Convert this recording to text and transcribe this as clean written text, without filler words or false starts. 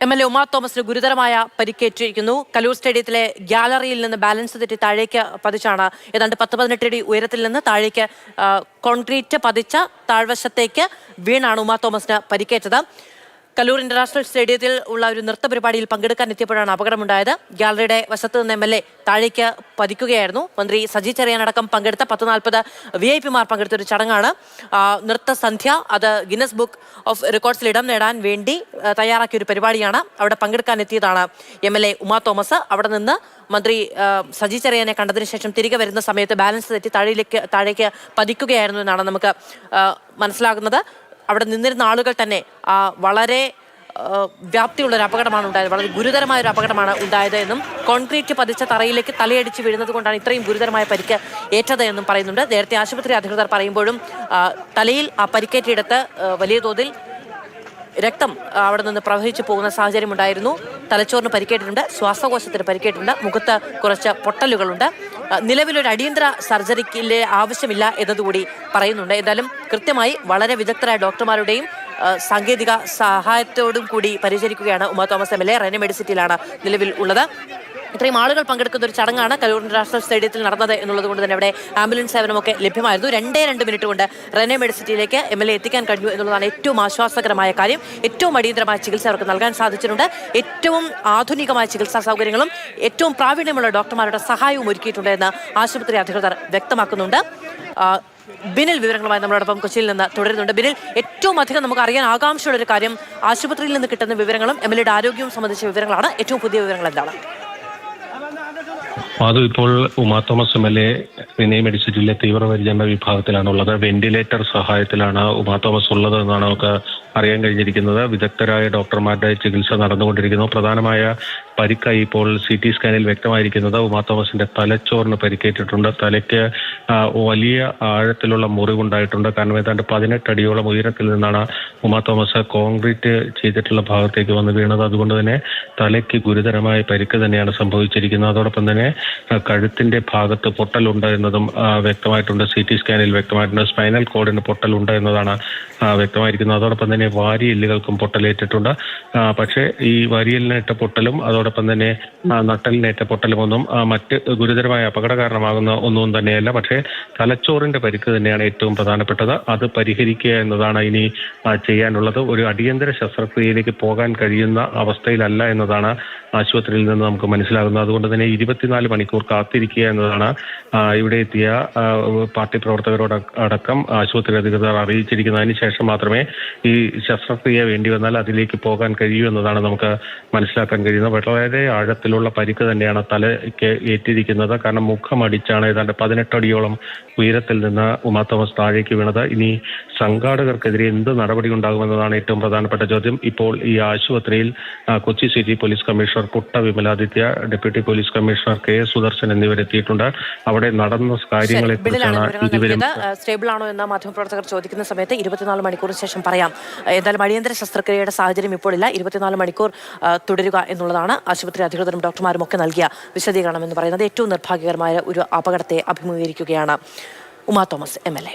MLA Uma തോമസിന് ഗുരുതരമായ പരിക്കേറ്റിരിക്കുന്നു. കലൂർ സ്റ്റേഡിയത്തിലെ ഗ്യാലറിയിൽ നിന്ന് ബാലൻസ് തെറ്റി താഴേക്ക് പതിച്ചാണ് ഏതാണ്ട് 10-18 അടി ഉയരത്തിൽ നിന്ന് താഴേക്ക് കോൺക്രീറ്റ് പതിച്ച താഴ്വശത്തേക്ക് വീണാണ് ഉമാ തോമസിന് പരിക്കേറ്റത്. കലൂർ ഇന്റർനാഷണൽ സ്റ്റേഡിയത്തിൽ ഉള്ള ഒരു നൃത്ത പരിപാടിയിൽ പങ്കെടുക്കാൻ എത്തിയപ്പോഴാണ് അപകടമുണ്ടായത്. ഗ്യാലറിയുടെ വശത്ത് നിന്ന് MLA താഴേക്ക് പതിക്കുകയായിരുന്നു. മന്ത്രി സജി ചെറിയാനടക്കം പങ്കെടുത്ത 10-40 VIP-മാർ പങ്കെടുത്ത ഒരു ചടങ്ങാണ് നൃത്തസന്ധ്യ. അത് ഗിന്നസ് ബുക്ക് ഓഫ് റെക്കോർഡ്സിൽ ഇടം നേടാൻ വേണ്ടി തയ്യാറാക്കിയ ഒരു പരിപാടിയാണ്. അവിടെ പങ്കെടുക്കാൻ എത്തിയതാണ് MLA ഉമാ തോമസ്. അവിടെ നിന്ന് മന്ത്രി സജി ചെറിയാനെ കണ്ടതിന് ശേഷം തിരികെ വരുന്ന സമയത്ത് ബാലൻസ് തെറ്റി താഴേക്ക് പതിക്കുകയായിരുന്നു എന്നാണ് നമുക്ക് മനസ്സിലാകുന്നത്. അവിടെ നിന്നിരുന്ന ആളുകൾ തന്നെ വളരെ വ്യാപ്തിയുള്ളൊരു അപകടമാണ് ഉണ്ടായത്. വളരെ ഗുരുതരമായ ഒരു അപകടമാണ് ഉണ്ടായത് എന്നും കോൺക്രീറ്റ് പതിച്ച തറയിലേക്ക് തലയടിച്ച് വീഴുന്നത് കൊണ്ടാണ് ഇത്രയും ഗുരുതരമായ പരിക്ക് ഏറ്റത് എന്നും പറയുന്നുണ്ട്. നേരത്തെ ആശുപത്രി അധികൃതർ പറയുമ്പോഴും തലയിൽ ആ പരിക്കേറ്റയിടത്ത് വലിയ തോതിൽ രക്തം അവിടെ നിന്ന് പ്രവഹിച്ചു പോകുന്ന സാഹചര്യം ഉണ്ടായിരുന്നു. തലച്ചോറിന് പരിക്കേറ്റിട്ടുണ്ട്, ശ്വാസകോശത്തിന് പരിക്കേറ്റിട്ടുണ്ട്, മുഖത്ത് കുറച്ച് പൊട്ടലുകളുണ്ട്. നിലവിലൊരു അടിയന്തര സർജറിക്ക് ആവശ്യമില്ല എന്നതുകൂടി പറയുന്നുണ്ട്. എന്തായാലും കൃത്യമായി വളരെ വിദഗ്ധരായ ഡോക്ടർമാരുടെയും സാങ്കേതിക സഹായത്തോടും കൂടി പരിചരിക്കുകയാണ് ഉമാ തോമസ് MLA. റെനെ മെഡിസിറ്റിയിലാണ് നിലവിൽ ഉള്ളത്. ഇത്രയും ആളുകൾ പങ്കെടുക്കുന്ന ഒരു ചടങ്ങാണ് കലൂർ ഇന്റർനാഷണൽ സ്റ്റേഡിയത്തിൽ നടന്നത് എന്നുള്ളത് കൊണ്ട് തന്നെ അവിടെ ആംബുലൻസ് സേവനമൊക്കെ ലഭ്യമായിരുന്നു. 2 മിനിറ്റ് കൊണ്ട് റെനെ മെഡിസിറ്റിയിലേക്ക് MLA എത്തിക്കാൻ കഴിഞ്ഞു എന്നുള്ളതാണ് ഏറ്റവും ആശ്വാസകരമായ കാര്യം. ഏറ്റവും അടിയന്തരമായ ചികിത്സ അവർക്ക് നൽകാൻ സാധിച്ചിട്ടുണ്ട്. ഏറ്റവും ആധുനികമായ ചികിത്സാ സൗകര്യങ്ങളും ഏറ്റവും പ്രാവീണ്യമുള്ള ഡോക്ടർമാരുടെ സഹായവും ഒരുക്കിയിട്ടുണ്ട് എന്ന് ആശുപത്രി അധികൃതർ വ്യക്തമാക്കുന്നുണ്ട്. ബിനിൽ വിവരങ്ങളുമായി നമ്മളോടൊപ്പം കൊച്ചിയിൽ നിന്ന് തുടരുന്നുണ്ട്. ബിനിൽ, ഏറ്റവും അധികം നമുക്ക് അറിയാൻ ആകാംക്ഷയുള്ള ഒരു കാര്യം ആശുപത്രിയിൽ നിന്ന് കിട്ടുന്ന വിവരങ്ങളും MLAയുടെ ആരോഗ്യവും സംബന്ധിച്ച വിവരങ്ങളാണ്. ഏറ്റവും പുതിയ വിവരങ്ങൾ എന്താണ്? അത് ഇപ്പോൾ ഉമാ തോമസ് MLA റെനെ മെഡിസിറ്റിയിലെ തീവ്രപരിചരണ വിഭാഗത്തിലാണുള്ളത്. വെന്റിലേറ്റർ സഹായത്തിലാണ് ഉമാ തോമസ് ഉള്ളത് എന്നാണ് നമുക്ക് അറിയാൻ കഴിഞ്ഞിരിക്കുന്നത്. വിദഗ്ധരായ ഡോക്ടർമാരുടെ ചികിത്സ നടന്നുകൊണ്ടിരിക്കുന്നു. പ്രധാനമായ പരിക്കായി ഇപ്പോൾ CT സ്കാനിൽ വ്യക്തമായിരിക്കുന്നത് ഉമാ തോമസിന്റെ തലച്ചോറിന് പരിക്കേറ്റിട്ടുണ്ട്. തലയ്ക്ക് വലിയ ആഴത്തിലുള്ള മുറിവുണ്ടായിട്ടുണ്ട്. കാരണം ഏതാണ്ട് 18 അടിയോളം ഉയരത്തിൽ നിന്നാണ് ഉമാ തോമസ് കോൺക്രീറ്റ് ചെയ്തിട്ടുള്ള ഭാഗത്തേക്ക് വന്ന് വീണത്. അതുകൊണ്ട് തന്നെ തലയ്ക്ക് ഗുരുതരമായ പരിക്ക് തന്നെയാണ് സംഭവിച്ചിരിക്കുന്നത്. അതോടൊപ്പം തന്നെ കഴുത്തിന്റെ ഭാഗത്ത് പൊട്ടലുണ്ട് എന്നതും വ്യക്തമായിട്ടുണ്ട്. CT സ്കാനിൽ വ്യക്തമായിട്ടുണ്ട്. സ്പൈനൽ കോഡിന് പൊട്ടലുണ്ട് എന്നതാണ് വ്യക്തമായിരിക്കുന്നത്. അതോടൊപ്പം തന്നെ വാരിയെല്ലുകൾക്കും പൊട്ടലേറ്റിട്ടുണ്ട്. പക്ഷേ ഈ വാരിയെല്ലിനേറ്റ പൊട്ടലും അതോടൊപ്പം തന്നെ നട്ടലിനേറ്റ പൊട്ടലും ഒന്നും മറ്റ് ഗുരുതരമായ അപകട കാരണമാകുന്ന ഒന്നും തന്നെയല്ല. പക്ഷേ തലച്ചോറിന്റെ പരിക്ക് തന്നെയാണ് ഏറ്റവും പ്രധാനപ്പെട്ടത്. അത് പരിഹരിക്കുക എന്നതാണ് ഇനി ചെയ്യാനുള്ളത്. ഒരു അടിയന്തര ശസ്ത്രക്രിയയിലേക്ക് പോകാൻ കഴിയുന്ന അവസ്ഥയിലല്ല എന്നതാണ് ആശുപത്രിയിൽ നിന്ന് നമുക്ക് മനസ്സിലാകുന്നത്. അതുകൊണ്ട് തന്നെ 24 മണിക്കൂർ കാത്തിരിക്കുക എന്നതാണ് ഇവിടെ എത്തിയ പാർട്ടി പ്രവർത്തകരോട് അടക്കം ആശുപത്രി അധികൃതർ അറിയിച്ചിരിക്കുന്നത്. അതിനുശേഷം മാത്രമേ ഈ ശസ്ത്രക്രിയ വേണ്ടി വന്നാൽ അതിലേക്ക് പോകാൻ കഴിയൂ എന്നതാണ് നമുക്ക് മനസ്സിലാക്കാൻ കഴിയുന്നത്. വളരെ ആഴത്തിലുള്ള പരിക്ക് തന്നെയാണ് തലയ്ക്ക് ഏറ്റിരിക്കുന്നത്. കാരണം മുഖമടിച്ചാണ് ഏതാണ്ട് 18 അടിയോളം ഉയരത്തിൽ നിന്ന് ഉമാ തോമസ് താഴേക്ക് വീണത്. ഇനി സംഘാടകർക്കെതിരെ എന്ത് നടപടി ഉണ്ടാകുമെന്നതാണ് ഏറ്റവും പ്രധാനപ്പെട്ട ചോദ്യം. ഇപ്പോൾ ഈ ആശുപത്രിയിൽ Kochi city police commissioner Putta Vimaladitya, deputy police commissioner KS Sudarshan എന്നിവരെത്തിയിട്ടുണ്ട്. അവിടെ നടന്ന കാര്യങ്ങളെ കുറിച്ചാണ് ഇരുവരും സ്റ്റേബിൾ ആണോ എന്ന മാധ്യമപ്രവർത്തകർ ചോദിക്കുന്ന സമയത്ത് 24 മണിക്കൂറിന് ശേഷം പറയാം. എന്തായാലും അടിയന്തര ശസ്ത്രക്രിയയുടെ സാഹചര്യം ഇപ്പോൾ ഇല്ല. 24 മണിക്കൂർ തുടരുക എന്നുള്ളതാണ് ആശുപത്രി അധികൃതരും ഡോക്ടർമാരും ഒക്കെ നൽകിയ വിശദീകരണം എന്ന് പറയുന്നത്. ഏറ്റവും നിർഭാഗ്യകരമായ ഒരു അപകടത്തെ അഭിമുഖീകരിക്കുകയാണ് ഉമാ തോമസ് MLA.